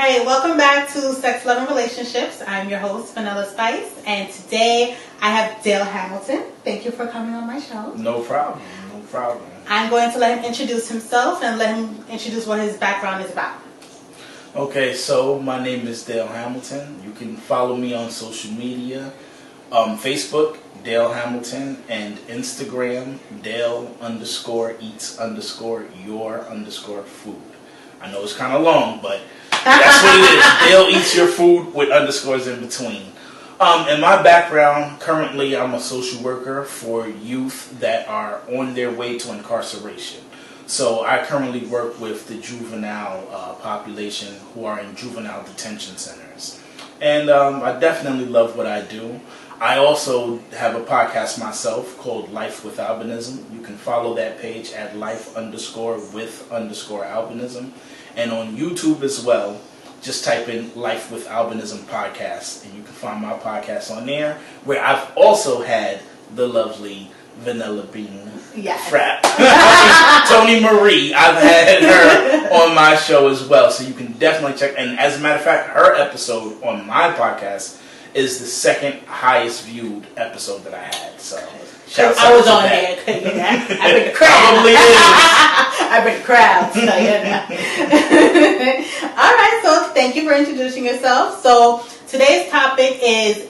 right, welcome back to Sex, Love, and Relationships. I'm your host, Vanilla Spice, and today I have Dale Hamilton. Thank you for coming on my show. No problem. I'm going to let him introduce himself and let him introduce what his background is about. Okay, so my name is Dale Hamilton. You can follow me on social media, Facebook, Dale Hamilton, and Instagram, Dale_eats_your_food. I know it's kind of long, but that's what it is. Dale eats your food with underscores in between. In my background, currently I'm a social worker for youth that are on their way to incarceration. So I currently work with the juvenile population who are in juvenile detention centers. And I definitely love what I do. I also have a podcast myself called Life with Albinism. You can follow that page at life_with_albinism. And on YouTube as well, just type in Life with Albinism podcast, and you can find my podcast on there, where I've also had the lovely Vanilla Bean Frap. Tony Marie, I've had her on my show as well, so you can definitely check. And as a matter of fact, her episode on my podcast is the second highest viewed episode that I had. So I was on there. I've been crowd. Probably is. I've been crowd. So, all right. So thank you for introducing yourself. So today's topic is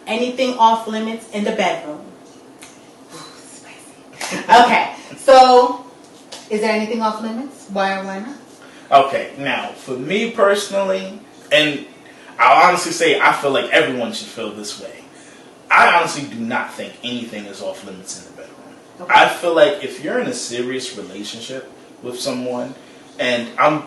anything off limits in the bedroom? Spicy. Okay. So is there anything off limits? Why or why not? Okay. Now, for me personally, and I'll honestly say I feel like everyone should feel this way. I honestly do not think anything is off limits in the bedroom. Okay. I feel like if you're in a serious relationship with someone, and I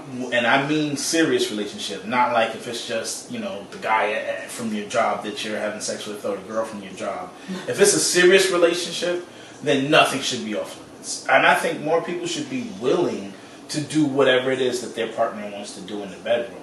mean serious relationship, not like if it's just, the guy from your job that you're having sex with or the girl from your job. If it's a serious relationship, then nothing should be off limits. And I think more people should be willing to do whatever it is that their partner wants to do in the bedroom.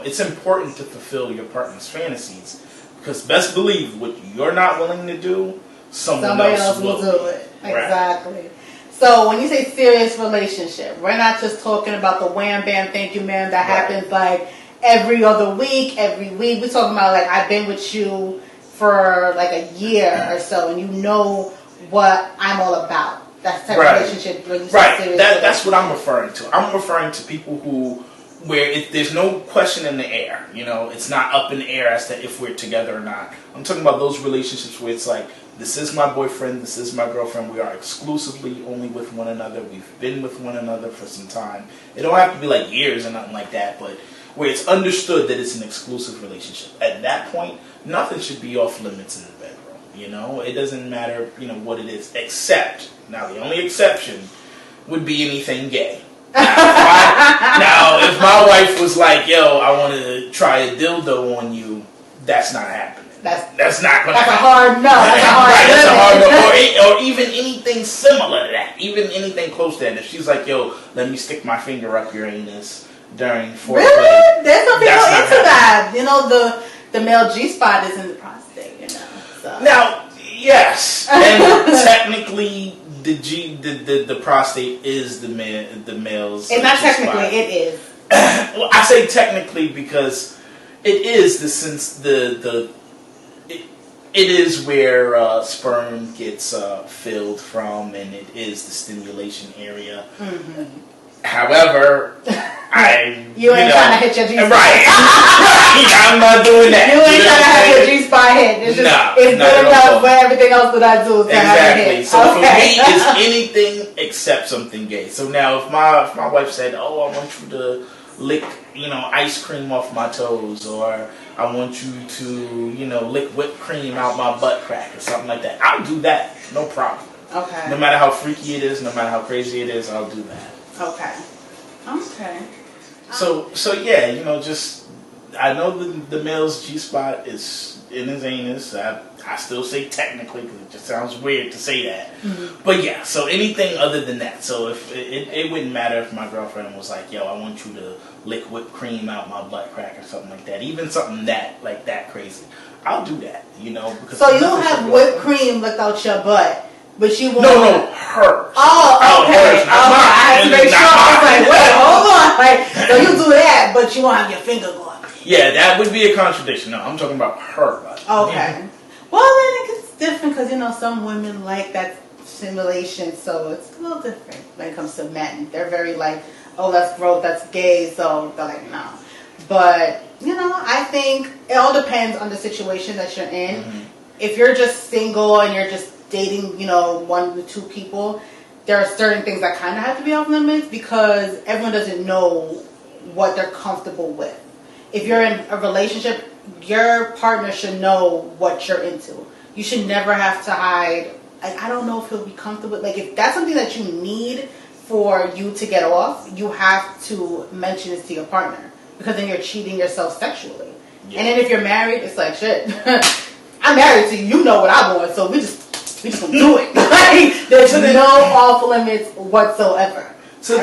It's important to fulfill your partner's fantasies, because best believe what you're not willing to do, somebody else will do it. Right. Exactly. So when you say serious relationship, we're not just talking about the wham bam thank you ma'am that happens like every other week, every week. We're talking about like I've been with you for like a year or so, and you know what I'm all about. That's the type of relationship when you say serious. That's what I'm referring to. I'm referring to people where there's no question in the air. It's not up in the air as to if we're together or not. I'm talking about those relationships where it's like, this is my boyfriend, this is my girlfriend, we are exclusively only with one another, we've been with one another for some time. It don't have to be like years or nothing like that, but where it's understood that it's an exclusive relationship. At that point, nothing should be off limits in the bedroom. It doesn't matter, what it is, except, now the only exception would be anything gay. Now, if my wife was like, yo, I want to try a dildo on you, that's not happening. That's not going to happen. That's a hard no. That's a hard no. Or even anything similar to that. Even anything close to that. If she's like, yo, let me stick my finger up your anus during foreplay. Really? There's some people into that. The male G-spot is in the prostate, So. Now, yes. And technically, the prostate is the male's. It's not technically, it is. Well, I say technically because it is it is where sperm gets filled from, and it is the stimulation area. Mm-hmm. However, you ain't trying to hit your G-spot. Right. I'm not doing that. You ain't trying to have your G-spot hit. It's just it's good enough for everything else that I do. Exactly. So for me, it's anything except something gay. So now, if my wife said, "Oh, I want you to lick, ice cream off my toes," or I want you to, lick whipped cream out my butt crack or something like that, I'll do that. No problem. Okay. No matter how freaky it is, no matter how crazy it is, I'll do that. Okay. So yeah, just I know the male's G-spot is in his anus. I still say technically because it just sounds weird to say that. Mm-hmm. But yeah, so anything other than that. So if it wouldn't matter if my girlfriend was like, yo, I want you to lick whipped cream out my butt crack or something like that. Even something that crazy, I'll do that. Because so you don't have whipped cream licked out your butt. But you won't. No, hers. Oh, okay. Hers, not mine. I had to make sure. I was like, wait, hold on. So you do that, but you won't have your finger going. Yeah, that would be a contradiction. No, I'm talking about her body. Okay. Well, then it's different because, some women like that simulation, so it's a little different when it comes to men. They're very like, oh, that's gross, that's gay, so they're like, no. But, I think it all depends on the situation that you're in. Mm-hmm. If you're just single and you're just dating, 1 to 2 people, there are certain things that kind of have to be off limits because everyone doesn't know what they're comfortable with. If you're in a relationship, your partner should know what you're into. You should never have to hide. I don't know if he'll be comfortable. Like, if that's something that you need for you to get off, you have to mention this to your partner because then you're cheating yourself sexually. Yeah. And then if you're married, it's like, shit, I'm married to you. You know what I want, so we just gonna do it. Like, there's no off limits whatsoever. So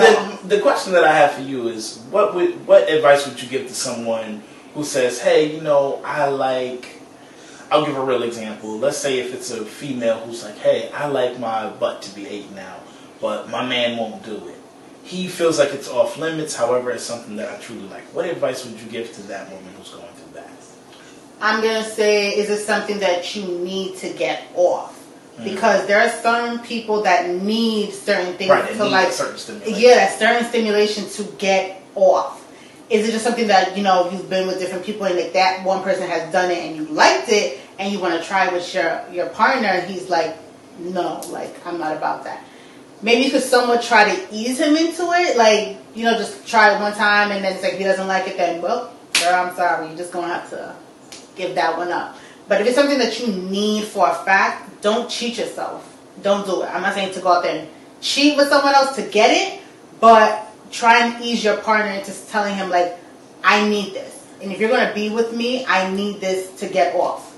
the question that I have for you is, what advice would you give to someone who says, hey, I'll give a real example. Let's say if it's a female who's like, hey, I like my butt to be eaten out, but my man won't do it. He feels like it's off limits, however, it's something that I truly like. What advice would you give to that woman who's going through that? I'm going to say, is it something that you need to get off? Because there are some people that need certain things to certain stimulation. Yeah, certain stimulation to get off. Is it just something that you've been with different people and like that one person has done it and you liked it and you want to try with your partner and he's like, no, like I'm not about that. Maybe you could somewhat try to ease him into it, like just try it one time and then it's like if he doesn't like it, then well, sir, I'm sorry, you're just gonna have to give that one up. But if it's something that you need for a fact, don't cheat yourself. Don't do it. I'm not saying to go out there and cheat with someone else to get it, but try and ease your partner into telling him, like, I need this. And if you're going to be with me, I need this to get off.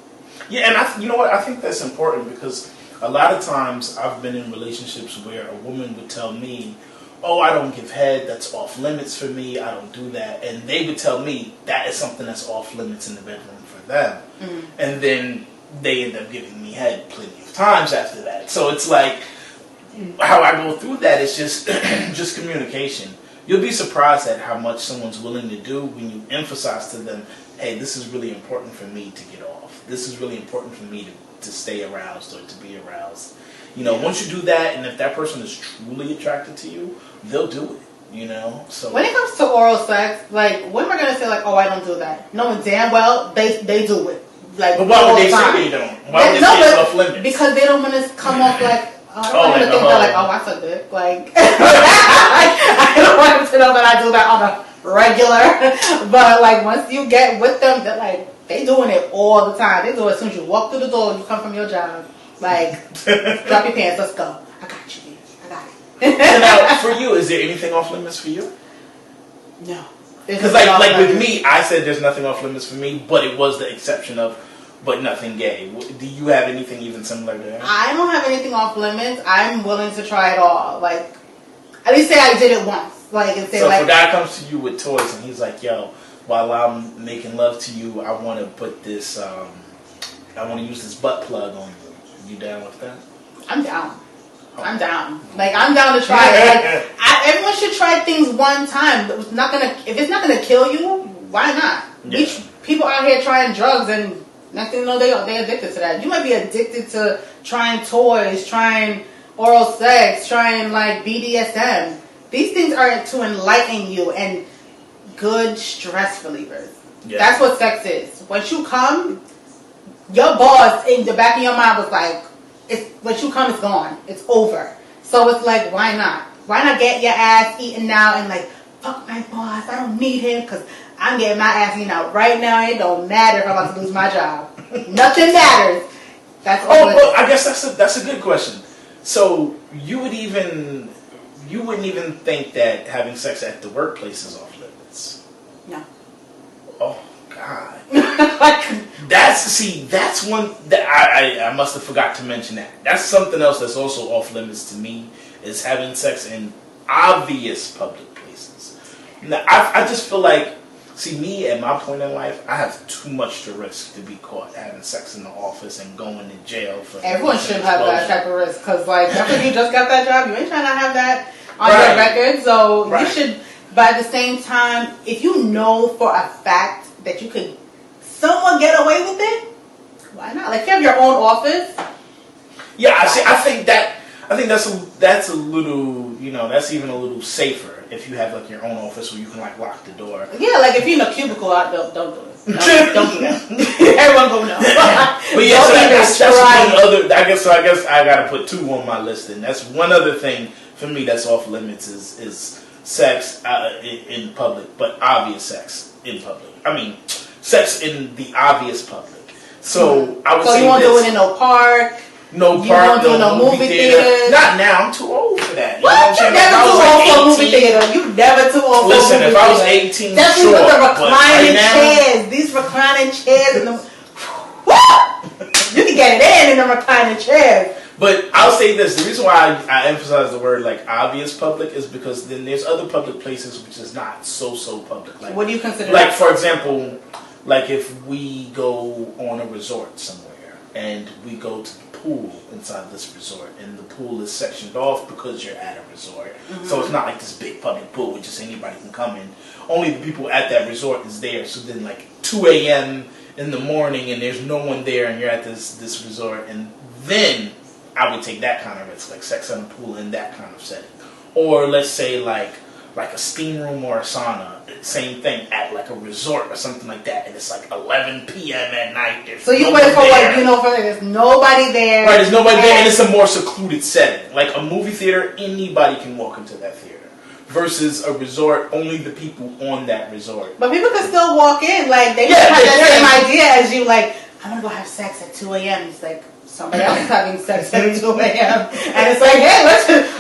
Yeah, and you know what? I think that's important because a lot of times I've been in relationships where a woman would tell me, oh, I don't give head, that's off limits for me, I don't do that. And they would tell me that is something that's off limits in the bedroom for them. Mm-hmm. And then they end up giving me head plenty of times after that. So it's like, how I go through that is just communication. You'll be surprised at how much someone's willing to do when you emphasize to them, hey, this is really important for me to get off. This is really important for me to stay aroused or to be aroused. Once you do that, and if that person is truly attracted to you, they'll do it, So when it comes to oral sex, like, when am I going to say, like, oh, I don't do that? Knowing damn well they do it. Like, but why would they say they don't? Why would they say it's off limits? Because they don't want to come off like, I don't want to think they're like, oh, I suck dick. Like, I don't want them to know that I do that on a regular. But, like, once you get with them, they're like, they doing it all the time. They do it as soon as you walk through the door, you come from your job. Like, drop your pants, let's go. I got you, baby. I got it. So now, for you, is there anything off limits for you? No. Because like with me, I said there's nothing off limits for me, but it was the exception of, but nothing gay. Do you have anything even similar to that? I don't have anything off limits. I'm willing to try it all. Like, at least say I did it once. Like, and say, so like, if a guy comes to you with toys and he's like, yo, while I'm making love to you, I want to put this, I want to use this butt plug on you. You down with that? I'm down. I'm down. Like, I'm down to try it. Like, everyone should try things one time. If it's not gonna kill you, why not? Yeah. People out here trying drugs, and next thing you know, they're addicted to that. You might be addicted to trying toys, trying oral sex, trying like BDSM. These things are to enlighten you and good stress relievers. Yeah. That's what sex is. Once you come, your boss in the back of your mind was like, once you come, it's gone. It's over. So it's like, why not? Why not get your ass eaten now and like, fuck my boss, I don't need him because I'm getting my ass eaten out right now. It don't matter if I'm about to lose my job. Nothing matters. That's all. Well, I guess that's a good question. So you wouldn't even think that having sex at the workplace is off limits? No. Oh God. That's one that I must have forgot to mention that. That's something else that's also off limits to me, is having sex in obvious public places. Now, I just feel like, me at my point in life, I have too much to risk to be caught having sex in the office and going to jail for. Everyone should have that type of risk, because like after you just got that job, you ain't trying to have that on your record. So you should. But at the same time, if you know for a fact that you could somewhat get away with it, why not? Like, if you have your own office. Yeah, see, I think that's a little, that's even a little safer if you have like your own office where you can like lock the door. Yeah, like if you're in a cubicle, don't do it. No, don't do that. Everyone go no. But yeah, so that's one other. I guess I gotta put two on my list, and that's one other thing for me that's off limits is sex in public, but obvious sex in public. I mean, sex in the obvious public. So I would say you won't do it in no park. No you park, won't do no movie theater. Not now. I'm too old for that. What? You're never too old for a movie theater. You never too old for a movie theater. Listen, if I was 18, definitely sure. with the reclining right chairs. These reclining chairs and the you can get it in the reclining chairs. But I'll say this: the reason why I emphasize the word like obvious public is because then there's other public places which is not so public. Like, what do you consider? Like, for example, like if we go on a resort somewhere and we go to the pool inside this resort, and the pool is sectioned off because you're at a resort. Mm-hmm. So it's not like this big public pool where just anybody can come in. Only the people at that resort is there. So then like 2 a.m. in the morning and there's no one there and you're at this resort, and then I would take that kind of risk, like sex in a pool in that kind of setting. Or let's say like a steam room or a sauna, same thing at like a resort or something like that, and it's like 11 p.m. at night. So you wait for what there's nobody there. Right, there's nobody there, and it's a more secluded setting. Like a movie theater, anybody can walk into that theater. Versus a resort, only the people on that resort. But people can still walk in, like they have that same idea as you. Like, I'm gonna go have sex at 2 a.m. It's like somebody else having sex at 2 a.m. And it's like, hey,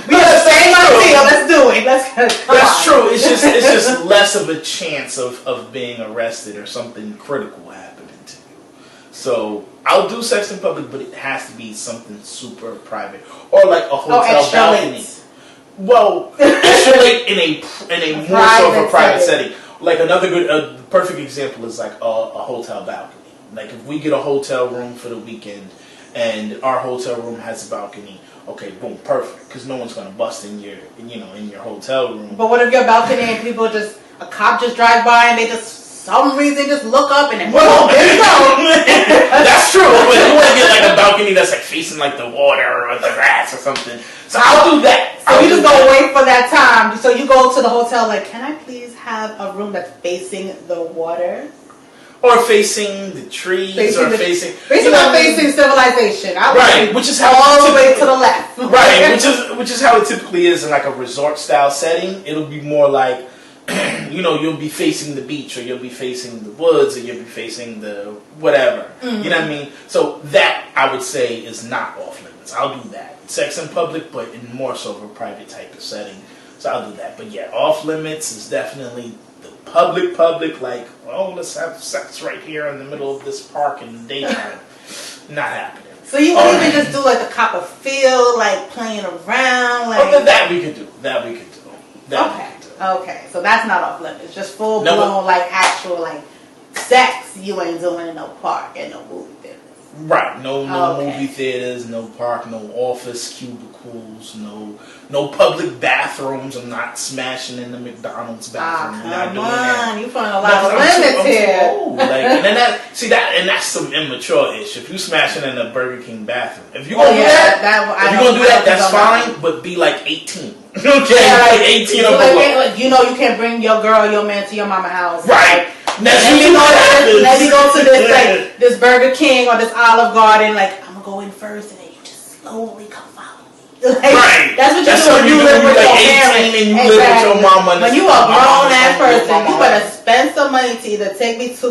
we have the same idea. Let's do it. That's true. It's just less of a chance of being arrested or something critical happening to you. So I'll do sex in public, but it has to be something super private or like a hotel balcony. Late. Well, extra late in a more so of a private setting. Like another perfect example is like a hotel balcony. Like if we get a hotel room for the weekend and our hotel room has a balcony, okay, boom, perfect, because no one's gonna bust in your hotel room. But what if your balcony and a cop just drive by and they some reason just look up and then there you go. That's true. But you want to get like a balcony that's like facing like the water or the grass or something. So I'll do that. So you just go wait for that time. So you go to the hotel like, can I please have a room that's facing the water? Or facing the trees, facing civilization. Right, which is how all the way to the left. Right, which is how it typically is in like a resort style setting. It'll be more like, you'll be facing the beach, or you'll be facing the woods, or you'll be facing the whatever. Mm-hmm. You know what I mean? So that I would say is not off limits. I'll do that. Sex in public, but in more so of a private type of setting. So I'll do that. But yeah, off limits is definitely the public, like, oh, let's have sex right here in the middle of this park in the daytime. Not happening. So you would even just do like a Copperfield, like playing around, like that we could do. Okay. So that's not off limits. Just full blown, like actual like sex. You ain't doing in no park and no movie theaters. Right. No movie theaters, no park, no office cubicles, no public bathrooms. I'm not smashing in the McDonald's bathroom. Come on, you find a lot of limits here. And then that's some immature-ish. If you smashing in a Burger King bathroom, if you're gonna do that, that's fine. But be like 18. Okay, like 18 or below. You can't bring your girl or your man to your mama's house. Right. Let me go to this Burger King or this Olive Garden. Like, I'm gonna go in first, and then you just slowly come follow me. Right. That's what you do when you live with your parents. And you live with your mama. When you a grown ass person, you better spend some money to either take me to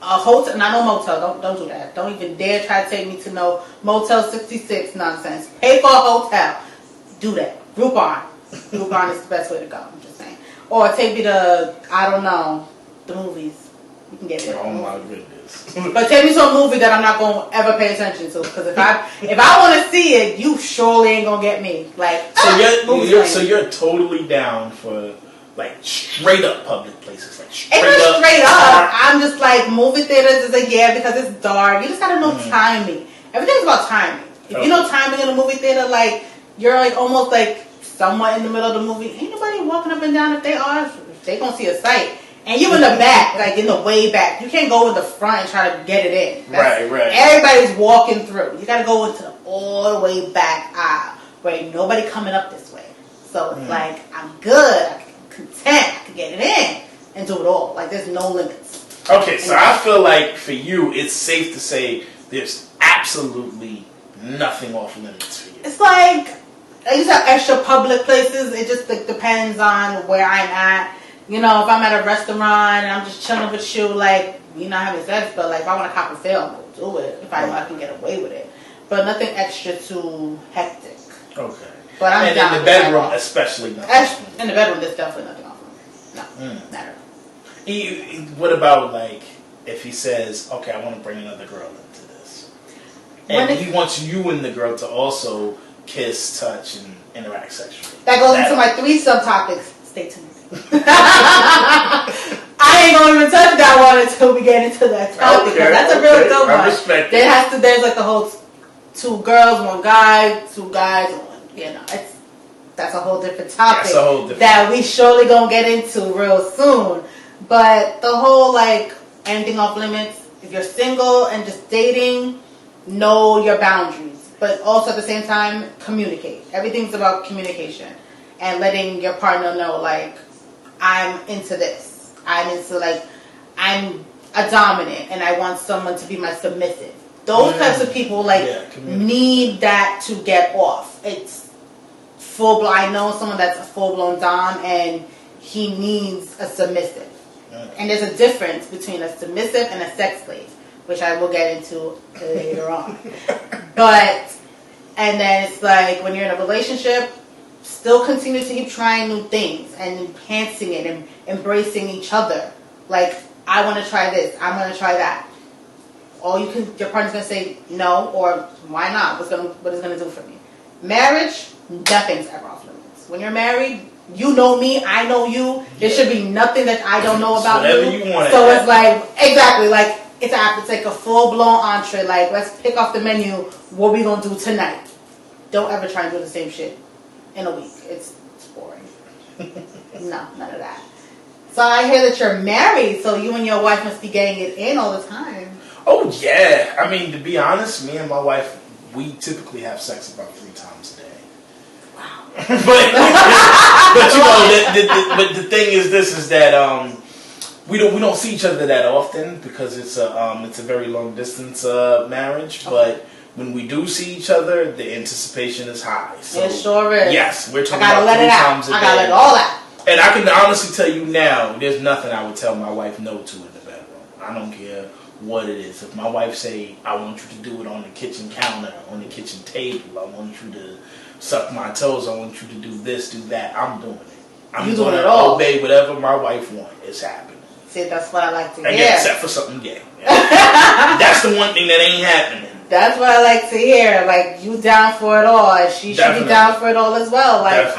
a hotel, not no motel. Don't do that. Don't even dare try to take me to no Motel 66 nonsense. Pay for a hotel. Do that. Groupon is the best way to go. I'm just saying. Or take me to the movies. You can get it. Oh my goodness! But take me to a movie that I'm not gonna ever pay attention to, because if I want to see it, you surely ain't gonna get me. Like, so you're totally down for like straight up public places, like straight up. I'm just like movie theaters is because it's dark. You just gotta know timing. Everything's about timing. If you know timing in a movie theater, like you're like almost like somewhat in the middle of the movie. Ain't nobody walking up and down if they are. If they gonna see a sight. And you in the back, like in the way back. You can't go in the front and try to get it in. Right. Everybody's walking through. You got to go into all the way back aisle where ain't nobody coming up this way. So it's like, I'm good. I'm content. I can get it in and do it all. Like, there's no limits. Okay, so I feel like for you, it's safe to say there's absolutely nothing off limits for you. It's like, I used to have extra public places. It just like, depends on where I'm at. You know, if I'm at a restaurant and I'm just chilling with you, like, we're not having sex, but like, if I want to cop a film, I'll do it if I know I can get away with it. But nothing extra too hectic. Okay. But I'm and down in the bedroom, especially nothing. In the bedroom, there's definitely nothing off limits. No, not at all. What about, like, if he says, okay, I want to bring another girl into this. And he wants you and the girl to also kiss, touch, and interact sexually. That goes into my 3 subtopics. Stay tuned. I ain't gonna even touch that one until we get into that topic. Okay, that's a real good one. I respect it. There's like the whole 2 girls, 1 guy, 2 guys, and 1, you know, that's a whole different topic that we surely gonna get into real soon. But the whole, like, anything off limits, if you're single and just dating, know your boundaries. But also at the same time, communicate. Everything's about communication. And letting your partner know, like, I'm into this. I'm into, like, I'm a dominant and I want someone to be my submissive. Those types of people, like, need that to get off. It's full-blown. I know someone that's a full-blown dom and he needs a submissive. And there's a difference between a submissive and a sex slave, which I will get into later on. And then it's like, when you're in a relationship, still continue to keep trying new things and enhancing it and embracing each other. Like, I want to try this. I want to try that. Your partner's going to say no, or why not? What is going to do for me? Marriage, nothing's ever off limits. When you're married, you know me, I know you. There should be nothing that I don't know about whatever you want. So it's like, exactly, like, it's like a full-blown entree. Like, let's pick off the menu what we going to do tonight. Don't ever try and do the same shit in a week. It's boring. No, none of that. So I hear that you're married, so you and your wife must be getting it in all the time. Oh, yeah. I mean, to be honest, me and my wife, we typically have sex about 3 times a day. Wow. but the thing is this, is that we don't see each other that often because it's a very long distance marriage. Okay. But when we do see each other, the anticipation is high. So, it sure is. Yes, we're talking about 3 times a day. I gotta let it all out. And I can honestly tell you now, there's nothing I would tell my wife no to in the bedroom. I don't care what it is. If my wife say, I want you to do it on the kitchen counter, on the kitchen table, I want you to suck my toes, I want you to do this, do that, I'm doing it. I'm going to obey whatever my wife wants. It's happening. See, that's what I like to hear. Again, except for something gay. Yeah. That's the one thing that ain't happening. That's what I like to hear. Like, you down for it all. And she should be down for it all as well. Like,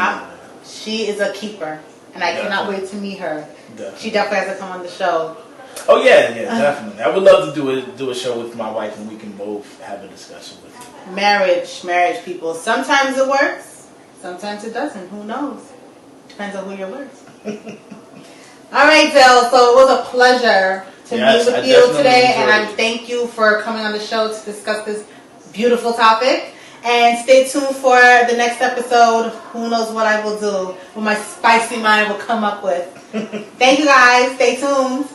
she is a keeper. And I cannot wait to meet her. Definitely. She definitely has to come on the show. Oh, yeah, definitely. I would love to do a show with my wife and we can both have a discussion with you. Marriage, people. Sometimes it works. Sometimes it doesn't. Who knows? Depends on who you're with. All right, Dale. So it was a pleasure to meet with you today. And I thank you for coming on the show to discuss this beautiful topic. And stay tuned for the next episode. Who knows what I will do, what my spicy mind will come up with. Thank you, guys. Stay tuned.